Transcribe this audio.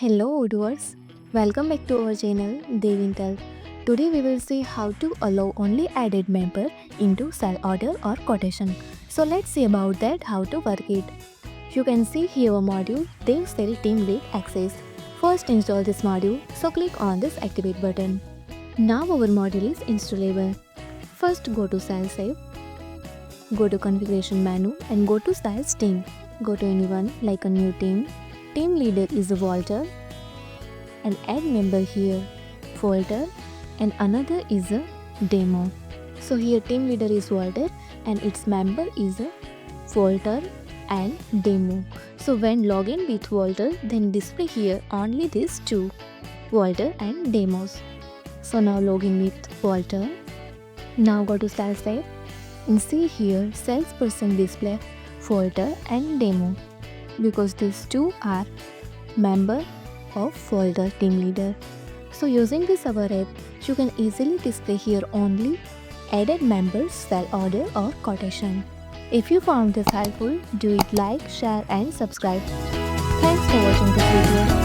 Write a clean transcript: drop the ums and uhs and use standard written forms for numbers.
Hello Odooers, welcome back to our channel Devintelle. Today we will see how to allow only added member into sale order or quotation. So let's see about that, how to work it. You can see here a module Dev Sale Team Lead Access. First install this module, so click on this activate button. Now our module is installable. First go to Sales Save, go to configuration menu and go to Sales Team. Go to anyone like a new team. Team leader is Walter and add member here Walter and another is a demo. So here team leader is Walter and its member is a Walter and demo. So when login with Walter, then display here only these two, Walter and demos. So now login with Walter. Now go to sales save and see here salesperson display Walter and demo, because these two are member of folder team leader. So using this our app, you can easily display here only added members, sale order or quotation. If you found this helpful, do it like, share and subscribe. Thanks for watching this video.